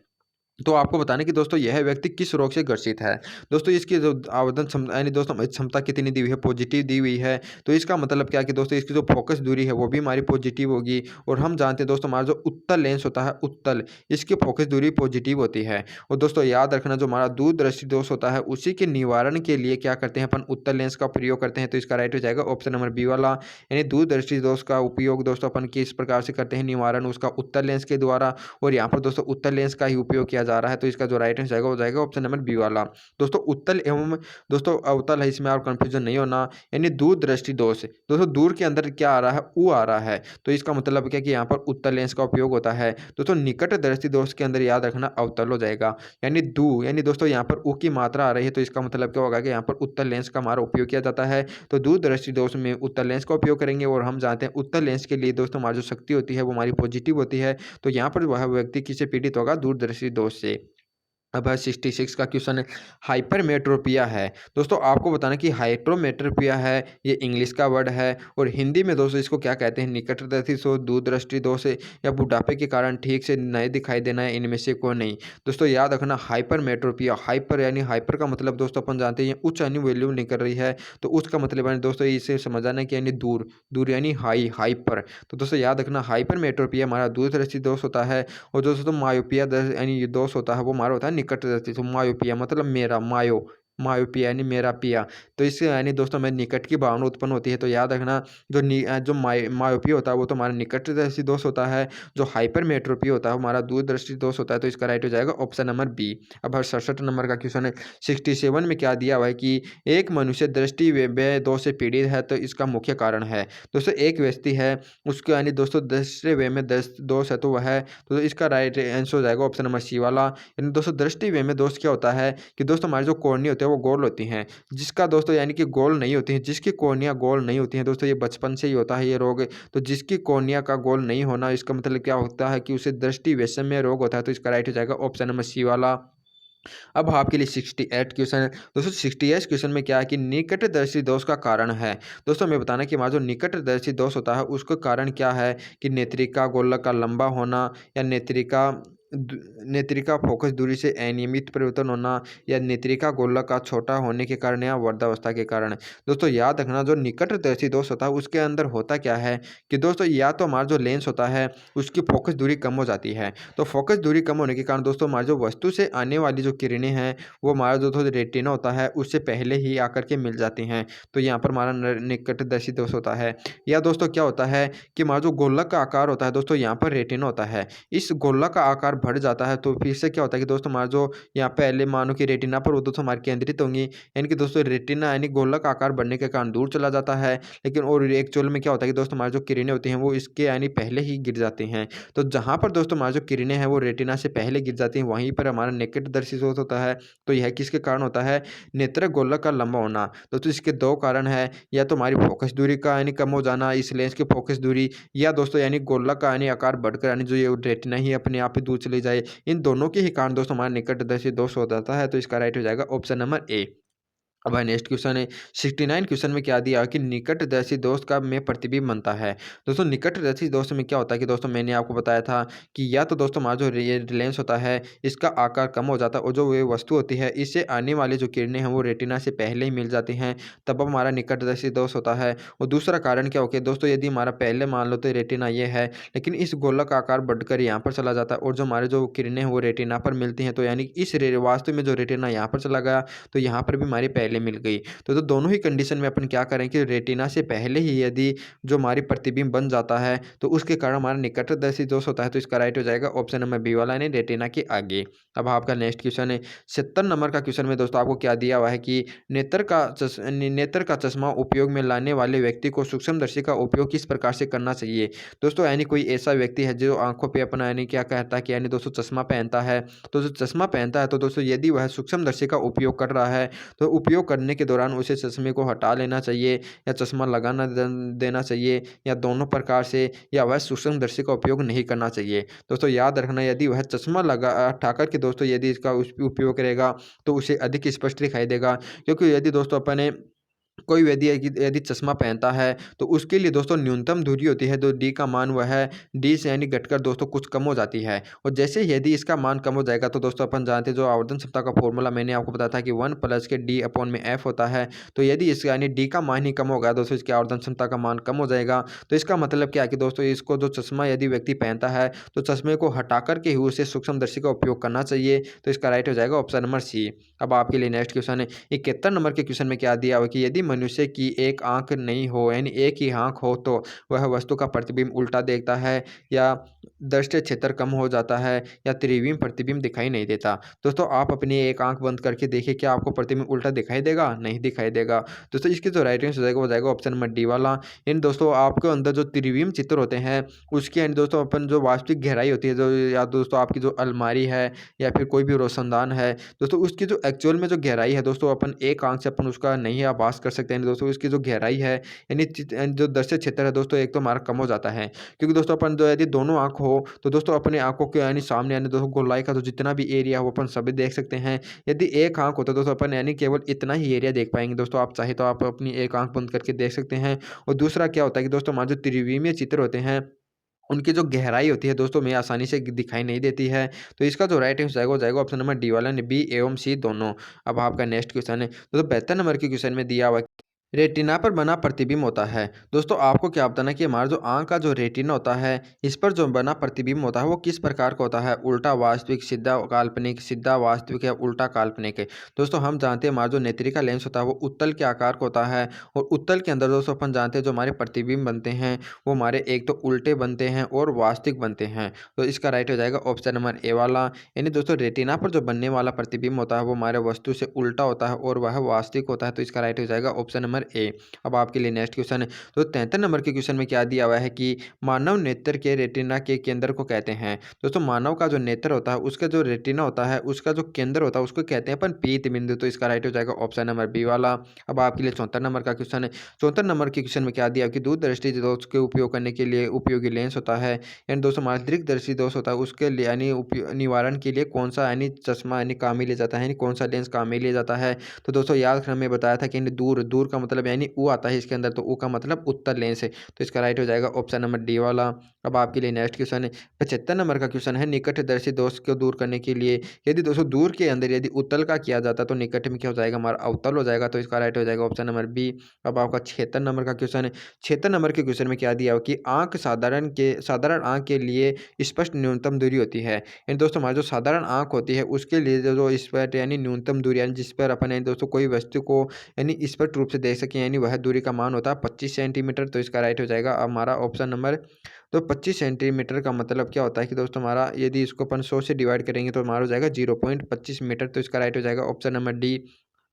तो आपको बताना कि दोस्तों यह व्यक्ति किस रोग से ग्रसित है। दोस्तों इसकी जो आवेदन क्षमता यानी दोस्तों हमारी क्षमता कितनी दी हुई है, पॉजिटिव दी हुई है। तो इसका मतलब क्या है कि दोस्तों इसकी जो फोकस दूरी है वो भी हमारी पॉजिटिव होगी और हम जानते हैं दोस्तों हमारा जो उत्तल लेंस होता है उत्तल, इसकी फोकस दूरी पॉजिटिव होती है। और दोस्तों याद रखना जो हमारा दूरदृष्टि दोष होता है उसी के निवारण के लिए क्या करते हैं अपन उत्तल लेंस का प्रयोग करते हैं। तो इसका राइट हो जाएगा ऑप्शन नंबर बी वाला, यानी दूरदृष्टि दोष का उपयोग दोस्तों अपन किस प्रकार से करते हैं, निवारण उसका उत्तल लेंस के द्वारा, और यहाँ पर दोस्तों उत्तल लेंस का ही उपयोग किया जा रहा है। तो इसका जो राइट आंसर हो जाएगा ऑप्शन नंबर बी वाला। दोस्तों उत्तल एवं दोस्तों अवतल है, इसमें आप कंफ्यूजन नहीं होना। यानी दूर दृष्टि दोष दोस्तों दूर के अंदर क्या आ रहा है, ऊ आ रहा है। तो इसका मतलब क्या कि यहाँ पर उत्तल लेंस का उपयोग होता है। दोस्तों निकट दृष्टि दोष के अंदर याद रखना अवतल हो जाएगा, यानी दू यानी दोस्तों यहाँ पर ऊ की मात्रा आ रही है। तो इसका मतलब क्या होगा कि यहाँ पर उत्तल लेंस का हमारा उपयोग किया जाता है। तो दूर दृष्टि दोष में उत्तल लेंस का उपयोग करेंगे और हम जानते हैं उत्तल लेंस के लिए दोस्तों हमारी जो शक्ति होती है वो हमारी पॉजिटिव होती है। तो यहाँ पर वह व्यक्ति किससे पीड़ित होगा, दूरदर्शी दोष से। अब है 66 का क्वेश्चन है, हाइपरमेट्रोपिया है। दोस्तों आपको बताना कि हाइपरमेट्रोपिया है, ये इंग्लिश का वर्ड है और हिंदी में दोस्तों इसको क्या कहते हैं? निकटदर्शी दोष, दूरदृष्टि दोष या बुढ़ापे के कारण ठीक से नहीं दिखाई देना है, इनमें से कोई नहीं। दोस्तों याद रखना हाइपरमेट्रोपिया, हाइपर यानी हाइपर का मतलब दोस्तों अपन जानते हैं उच्च यानी वॉल्यूम निकल रही है, तो उच्च का मतलब यानी दोस्तों इसे समझाना है कि यानी दूर, दूर यानी हाई, हाइपर। तो दोस्तों याद रखना हाइपरमेट्रोपिया हमारा दूरदृष्टि दोष होता है और दोस्तों मायोपिया यानी ये दोष होता है वो हमारा होता है निकटवर्ती। तो मायोपिया मतलब मेरा, मायोपिया यानी मेरा पिया। तो इससे यानी दोस्तों में निकट की भावना उत्पन्न होती है। तो याद रखना जो मायोपिया होता है वो तो हमारा निकटदर्शी दोष होता है, जो हाइपरमेट्रोपिया होता है वो हमारा दूरदृष्टि दोष होता है। तो इसका राइट हो जाएगा ऑप्शन नंबर बी। अब हर 67 नंबर का क्वेश्चन है, 67 में क्या दिया हुआ है कि एक मनुष्य दृष्टि व्यय दोष से पीड़ित है, तो इसका मुख्य कारण है। दोस्तों एक व्यक्ति है, उसको यानी दोस्तों दृष्टि व्यय में दोष है, तो वह है, तो इसका राइट आंसर हो जाएगा ऑप्शन नंबर सी वाला। यानी दोस्तों दृष्टि व्यय में दोष क्या होता है कि दोस्तों हमारी जो कॉर्निया होती है वो गोल होती हैं, जिसका दोस्तों यानी कि गोल नहीं होती है, जिसकी कॉर्निया गोल नहीं होती है दोस्तों, ये बचपन से ही होता है ये रोग। तो जिसकी कॉर्निया का गोल नहीं होना, इसका मतलब क्या होता है कि उसे दृष्टि वैषम्य रोग होता है। तो इसका राइट हो जाएगा ऑप्शन नंबर सी वाला। अब आपके लिए 68 क्वेश्चन है। दोस्तों 68 क्वेश्चन में क्या है कि निकटदर्शी दोष का कारण है। दोस्तों हमें बताना कि हमारा जो निकटदर्शी दोष होता है उसका कारण क्या है कि नेत्रिका गोलक का लंबा होना, या नेत्रिका फोकस दूरी से अनियमित परिवर्तन होना, या नेत्रिका गोलक का छोटा होने के कारण या वृद्धावस्था के कारण। दोस्तों याद रखना जो निकटदर्शी दोष होता है उसके अंदर होता क्या है कि दोस्तों या तो हमारा जो लेंस होता है उसकी फोकस दूरी कम हो जाती है, तो फोकस दूरी कम होने के कारण दोस्तों हमारी जो वस्तु से आने वाली जो किरणें हैं वो हमारा जो थोड़ा रेटिना होता है उससे पहले ही आकर के मिल जाती हैं। तो यहाँ पर हमारा निकटदर्शी दोष होता है। या दोस्तों क्या होता है कि हमारा जो गोलक का आकार होता है दोस्तों यहाँ पर रेटिना होता है, इस गोलक का आकार बढ़ जाता है, तो फिर से क्या होता है कि दोस्तों हमारा जो यहाँ पहले मानो कि रेटिना पर वो दोस्तों हमारी केंद्रित होंगी, यानी कि दोस्तों रेटिना यानी गोलक का आकार बढ़ने के कारण दूर चला जाता है, लेकिन और एक्चुअल में क्या होता है कि दोस्तों हमारी जो किरणें होती हैं वो इसके यानी पहले ही गिर जाती हैं। तो जहाँ पर दोस्तों हमारी जो किरणें हैं वो रेटिना से पहले गिर जाती हैं, वहीं पर हमारा निकटदर्शी दोष होता है। तो यह किसके कारण होता है? नेत्र गोलक का लंबा होना। तो इसके दो कारण है, या तो हमारी फोकस दूरी का यानी कम हो जाना, इस लेंस की फोकस दूरी, या दोस्तों यानी गोलक का यानी आकार बढ़कर यानी जो ये रेटिना ही अपने आप ही दूर चली जाए। इन दोनों के ही कारण दोस्तों हमारा निकटदर्शी दोष हो जाता है। तो इसका राइट हो जाएगा ऑप्शन नंबर ए। अब नेक्स्ट क्वेश्चन है 69 क्वेश्चन में क्या दिया कि निकटदर्शी दोस्त का में प्रतिबिंब बनता है। दोस्तों निकटदर्शी दोस्त में क्या होता है कि दोस्तों मैंने आपको बताया था कि या तो दोस्तों हमारा जो लेंस होता है इसका आकार कम हो जाता है, और जो वे वस्तु होती है इससे आने वाली जो किरणें हैं वो रेटिना से पहले ही मिल जाती हैं, तब हमारा निकटदर्शी दोष होता है। और दूसरा कारण क्या हो गया दोस्तों, यदि हमारा पहले मान लो तो रेटिना ये है, लेकिन इस गोलक का आकार बढ़कर यहाँ पर चला जाता है और जो हमारे जो किरणें हैं वो रेटिना पर मिलती हैं, तो यानी इस वास्तव में जो रेटिना यहाँ पर चला गया तो यहाँ पर भी हमारी पहले मिल गई। तो दोनों ही कंडीशन में अपन क्या करें कि रेटिना से पहले ही यदि जो हमारी प्रतिबिंब बन जाता है तो उसके कारण हमारा निकटदर्शी दोष होता है। तो इसका राइट हो जाएगा ऑप्शन नंबर बी वाला, यानी रेटिना के आगे। अब आपका नेक्स्ट क्वेश्चन है 70 नंबर का क्वेश्चन में दोस्तों आपको क्या दिया हुआ है कि नेत्र का चश्मा उपयोग में लाने वाले व्यक्ति को सूक्ष्मदर्शी का उपयोग किस प्रकार से करना चाहिए। दोस्तों यानी कोई ऐसा व्यक्ति है जो आंखों पे अपना यानी क्या कहता है कि यानी दोस्तों चश्मा पहनता है, तो जो चश्मा पहनता है तो दोस्तों यदि वह सूक्ष्मदर्शी का उपयोग कर रहा है तो उपयोग करने के दौरान उसे चश्मे को हटा लेना चाहिए, या चश्मा लगाना देना चाहिए, या दोनों प्रकार से, या वह सूक्ष्मदर्शी का उपयोग नहीं करना चाहिए। दोस्तों याद रखना यदि वह चश्मा लगा हटा कर के दोस्तों यदि इसका उपयोग करेगा तो उसे अधिक स्पष्ट दिखाई देगा, क्योंकि यदि दोस्तों अपने कोई व्यक्ति यदि चश्मा पहनता है तो उसके लिए दोस्तों न्यूनतम दूरी होती है, तो डी का मान वह है डी से यानी घटकर दोस्तों कुछ कम हो जाती है। और जैसे यदि इसका मान कम हो जाएगा तो दोस्तों अपन जानते हैं जो आवर्धन क्षमता का फॉर्मूला मैंने आपको बताया था कि 1 प्लस के डी अपॉन में एफ होता है। तो यदि इसका यानी डी का मान ही कम होगा दोस्तों इसकी आवर्धन क्षमता का मान कम हो जाएगा। तो इसका मतलब क्या है कि दोस्तों इसको जो चश्मा यदि व्यक्ति पहनता है तो चश्मे को हटा करके ही उसे सूक्ष्मदर्शी का उपयोग करना चाहिए। तो इसका राइट हो जाएगा ऑप्शन नंबर सी। अब आपके लिए नेक्स्ट क्वेश्चन है 71 नंबर के क्वेश्चन में क्या दिया हुआ कि यदि मनुष्य की एक आंख नहीं हो यानी एक ही आंख हो तो वह वस्तु का प्रतिबिंब उल्टा देखता है, या दृष्टि क्षेत्र कम हो जाता है, या त्रिविम प्रतिबिंब दिखाई नहीं देता। दोस्तों आप अपनी एक आंख बंद करके देखिए क्या आपको प्रतिबिंब उल्टा दिखाई देगा? नहीं दिखाई देगा। दोस्तों इसकी जो राइट आंसर हो जाएगा ऑप्शन नंबर डी वाला। इन दोस्तों आपके अंदर जो त्रिविम चित्र होते हैं उसके यानी दोस्तों अपन जो वास्तविक गहराई होती है जो, या दोस्तों आपकी जो अलमारी है या फिर कोई भी रोशनदान है दोस्तों उसकी जो एक्चुअल में जो गहराई है दोस्तों अपन एक आंख से अपन उसका नहीं आभास कर सकते हैं दोस्तों इसकी जो गहराई है यानी जो दृश्य क्षेत्र है दोस्तों एक तो हमारा कम हो जाता है, क्योंकि दोस्तों अपन जो यदि दोनों आँख हो तो दोस्तों अपने आँखों के यानी सामने यानी दोस्तों गोलाई का जो जितना भी एरिया है वो अपन सभी देख सकते हैं। यदि एक आँख हो तो दोस्तों अपन यानी केवल इतना ही एरिया देख पाएँगे दोस्तों, आप चाहे तो आप अपनी एक आँख बंद करके देख सकते हैं। और दूसरा क्या होता है कि दोस्तों हमारे जो त्रिविमीय चित्र होते हैं उनकी जो गहराई होती है दोस्तों हमें आसानी से दिखाई नहीं देती है। तो इसका जो राइट आंसर हो जाएगा ऑप्शन नंबर डी वाला, बी एवं सी दोनों। अब आपका नेक्स्ट क्वेश्चन है दोस्तों 72 नंबर के क्वेश्चन में दिया हुआ है रेटिना पर बना प्रतिबिंब होता है। दोस्तों आपको क्या बताना है कि हमारा जो आंख का जो रेटिना होता है इस पर जो बना प्रतिबिंब होता है वो किस प्रकार का होता है, उल्टा वास्तविक, सीधा काल्पनिक, सीधा वास्तविक या उल्टा काल्पनिक है। दोस्तों हम जानते हैं हमारा जो नेत्रिका लेंस होता है वो उत्तल के आकार का होता है, और उत्तल के अंदर दोस्तों अपन जानते हैं जो हमारे प्रतिबिंब बनते हैं वो हमारे एक तो उल्टे बनते हैं और वास्तविक बनते हैं। तो इसका राइट हो जाएगा ऑप्शन नंबर ए वाला, यानी दोस्तों रेटिना पर जो बनने वाला प्रतिबिंब होता है वो हमारे वस्तु से उल्टा होता है और वह वास्तविक होता है। तो इसका राइट हो जाएगा ऑप्शन नंबर ए। अब आपके लिए नेक्स्ट क्वेश्चन है तो 73 नंबर के क्वेश्चन में क्या दिया हुआ है कि मानव नेत्र के रेटिना के केंद्र को कहते हैं। दोस्तों मानव का जो नेत्र होता है उसका जो रेटिना होता है उसका जो केंद्र होता है उसको कहते हैं अपन पीत बिंदु। तो इसका राइट हो जाएगा ऑप्शन नंबर बी वाला। अब आपके लिए 74 नंबर का क्वेश्चन है। 74 नंबर के क्वेश्चन में क्या दिया कि दूरदृष्टि दोष के उपयोग करने के लिए उपयोगी लेंस होता है, यानी दोस्तों हमारा दीर्घदर्शी दोष होता है उसके लिए यानी निवारण के लिए कौन सा यानी चश्मा यानी काम में लिया जाता है, यानी कौन सा लेंस काम में लिया जाता है। तो दोस्तों याद रखना मैं बताया था कि दूर दूर का मतलब यानी ऊ आता है इसके अंदर, तो ऊ का मतलब उत्तर लेंस है। तो इसका राइट हो जाएगा ऑप्शन नंबर डी वाला। अब आपके लिए नेक्स्ट क्वेश्चन है 75 नंबर का क्वेश्चन है निकटदर्शी दोष को दूर करने के लिए यदि दोस्तों दूर के अंदर यदि उत्तल का किया जाता तो निकट में क्या हो जाएगा हमारा अवतल हो जाएगा। तो इसका राइट हो जाएगा ऑप्शन नंबर बी। अब आपका 76 नंबर का क्वेश्चन है। 76 नंबर के क्वेश्चन में क्या दिया हो कि आंख साधारण आंख के लिए स्पष्ट न्यूनतम दूरी होती है, यानी दोस्तों हमारी जो साधारण आंख होती है उसके लिए जो स्पष्ट यानी न्यूनतम दूरी यानी जिस पर अपन यानी दोस्तों कोई वस्तु को यानी स्पष्ट रूप से देख सकें यानी वह दूरी का मान होता है 25 सेंटीमीटर। तो इसका राइट हो जाएगा हमारा ऑप्शन नंबर। तो 25 सेंटीमीटर का मतलब क्या होता है कि दोस्तों हमारा यदि इसको अपन 100 से डिवाइड करेंगे तो हमारा हो जाएगा 0.25 मीटर। तो इसका राइट हो जाएगा option number D,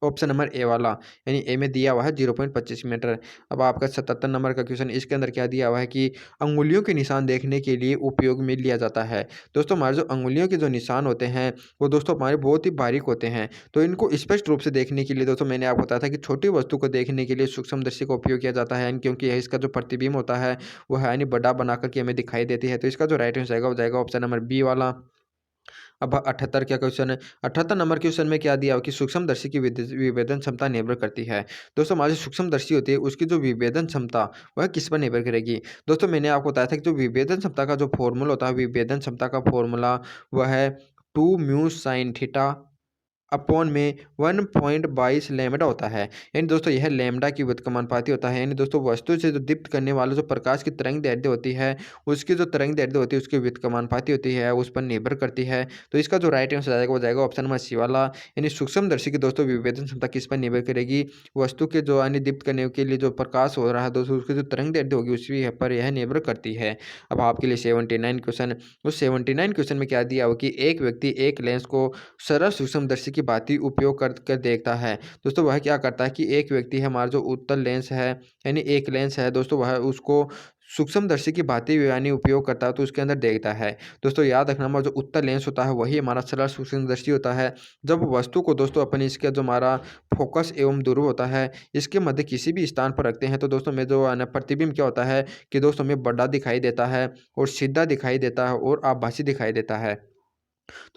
option number A वाला, यानी ए में दिया हुआ है 0.25 मीटर। अब आपका 77 नंबर का क्वेश्चन इसके अंदर क्या दिया हुआ है कि अंगुलियों के निशान देखने के लिए उपयोग में लिया जाता है। दोस्तों हमारे जो अंगुलियों के जो निशान होते हैं वो दोस्तों हमारे बहुत ही बारीक होते हैं, तो इनको स्पष्ट रूप से देखने के लिए दोस्तों मैंने आपको बताया था कि छोटी वस्तु को देखने के लिए सूक्ष्मदर्शी का उपयोग किया जाता है, यानी क्योंकि यह इसका जो प्रतिबिंब होता है वो है यानी बड़ा बना करके हमें दिखाई देती है। तो इसका जो राइट आंसर हो जाएगा ऑप्शन नंबर बी वाला। अब 78 क्या क्वेश्चन है। 78 नंबर के क्वेश्चन में क्या दिया हो कि सूक्ष्मदर्शी की विभेदन क्षमता निर्भर करती है। दोस्तों हमारी सूक्ष्मदर्शी होती है उसकी जो विभेदन क्षमता वह किस पर निर्भर करेगी। दोस्तों मैंने आपको बताया था कि जो विभेदन क्षमता का जो फॉर्मूला होता है विभेदन क्षमता का फॉर्मूला वह है 2 म्यू साइन थीटा अपॉन में 1.22 लैम्बडा होता है, यानी दोस्तों यह लैम्बडा की व्युत्क्रमानुपाती होता है, यानी दोस्तों वस्तु से जो दीप्त करने वाला जो प्रकाश की तरंग दैर्ध्य होती है उसकी जो तरंग दैर्ध्य होती है उसकी व्युत्क्रमानुपाती होती है उस पर निर्भर करती है। तो इसका जो राइट आंसर आएगा वो जाएगा ऑप्शन नंबर सी वाला, यानी सूक्ष्मदर्शी की दोस्तों विभेदन क्षमता किस पर निर्भर करेगी, वस्तु के जो यानी दीप्त करने के लिए जो प्रकाश हो रहा है दोस्तों उसकी जो तरंग दैर्ध्य होगी उसी पर यह निर्भर करती है। अब आपके लिए 79 क्वेश्चन, उस 79 क्वेश्चन में क्या दिया हो कि एक व्यक्ति एक लेंस को सरल सूक्ष्मदर्शी की भांति उपयोग कर देखता है। दोस्तों वह क्या करता है कि एक व्यक्ति है हमारा जो उत्तल लेंस है यानी एक लेंस है दोस्तों वह उसको सूक्ष्मदर्शी की भांति यानी उपयोग करता है तो उसके अंदर देखता है। दोस्तों याद रखना हमारा जो उत्तल लेंस होता है वही हमारा सरल सूक्ष्मदर्शी होता है। जब वस्तु को दोस्तों अपन इसके जो हमारा फोकस एवं ध्रुव होता है इसके मध्य किसी भी स्थान पर रखते हैं तो दोस्तों में जो प्रतिबिंब क्या होता है कि दोस्तों में बड़ा दिखाई देता है और सीधा दिखाई देता है और आभासी दिखाई देता है।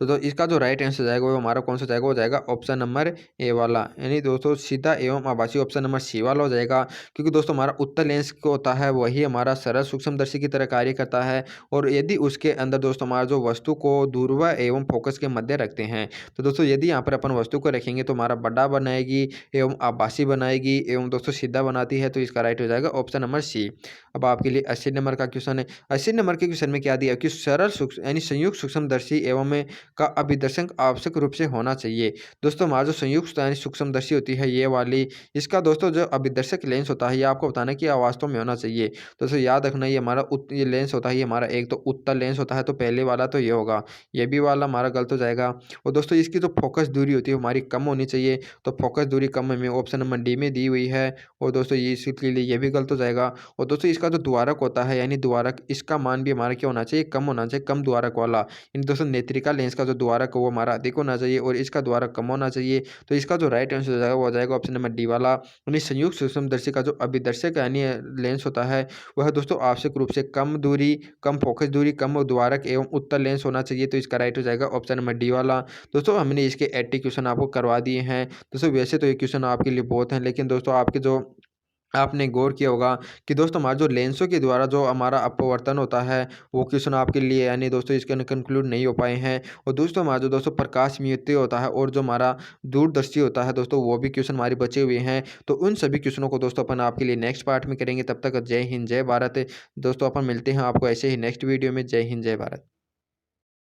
तो इसका जो राइट आंसर जाएगा वो हमारा कौन सा जाएगा वो जाएगा ऑप्शन नंबर ए वाला, यानी दोस्तों सीधा एवं आभासी ऑप्शन नंबर सी वाला हो जाएगा, क्योंकि दोस्तों हमारा उत्तल लेंस को होता है वही हमारा सरल सूक्ष्मदर्शी की तरह कार्य करता है, और यदि उसके अंदर दोस्तों हमारा जो वस्तु को ध्रुव एवं फोकस के मध्य रखते हैं तो दोस्तों यदि यहाँ पर अपन वस्तु को रखेंगे तो हमारा बड़ा बनाएगी एवं आभासी बनाएगी एवं दोस्तों सीधा बनाती है। तो इसका राइट हो जाएगा ऑप्शन नंबर सी। अब आपके लिए 80 नंबर का क्वेश्चन है। 80 नंबर के क्वेश्चन में क्या दिया कि सरल सूक्ष्म यानी संयुक्त सूक्ष्मदर्शी एवं में का अभिदर्शन आवश्यक रूप से होना चाहिए। दोस्तों हमारा जो संयुक्त यानी सूक्ष्मदर्शी होती है ये वाली, इसका दोस्तों जो अभिदर्शक लेंस होता है ये आपको बताना है कि वास्तव में होना चाहिए। दोस्तों याद रखना ये हमारा ये लेंस होता है ये हमारा एक तो उत्तल लेंस होता है तो पहले वाला तो ये होगा, ये भी वाला हमारा गलत हो जाएगा। और दोस्तों इसकी जो फोकस दूरी होती है हमारी कम होनी चाहिए, तो फोकस दूरी कम हमें ऑप्शन नंबर डी में दी हुई है, और दोस्तों ये इसके लिए ये भी गलत हो जाएगा। और दोस्तों इसका जो द्वारक होता है यानी द्वारक इसका मान भी हमारा क्या होना चाहिए कम होना चाहिए, कम द्वारक वाला, यानी दोस्तों नेत्रिका का लेंस का जो द्वारक है वो हमारा अधिक होना चाहिए और इसका द्वारक कम होना चाहिए। तो इसका जो राइट आंसर हो जाएगा वो हो जाएगा ऑप्शन नंबर डी वाला, यानी संयुक्त सूक्ष्मदर्शी का जो अभिदर्शक यानी लेंस होता है वह दोस्तों आवश्यक रूप से कम दूरी, कम फोकस दूरी, कम द्वारक एवं उत्तल लेंस होना चाहिए। तो इसका राइट हो जाएगा ऑप्शन नंबर डी वाला। दोस्तों हमने इसके 80 क्वेश्चन आपको करवा दिए हैं। दोस्तों वैसे तो ये क्वेश्चन आपके लिए बहुत हैं, लेकिन दोस्तों आपके जो आपने गौर किया होगा कि दोस्तों हमारे जो लेंसों के द्वारा जो हमारा अपवर्तन होता है वो क्वेश्चन आपके लिए यानी दोस्तों इसके अंदर कंक्लूड नहीं हो पाए हैं। और दोस्तों हमारा जो दोस्तों प्रकाश म्यूत्य होता है और जो हमारा दूरदर्शी होता है दोस्तों वो भी क्वेश्चन हमारे बचे हुए हैं। तो उन सभी क्वेश्चनों को दोस्तों अपन आपके लिए नेक्स्ट पार्ट में करेंगे। तब तक जय हिंद जय भारत। दोस्तों अपन मिलते हैं आपको ऐसे ही नेक्स्ट वीडियो में। जय हिंद जय भारत।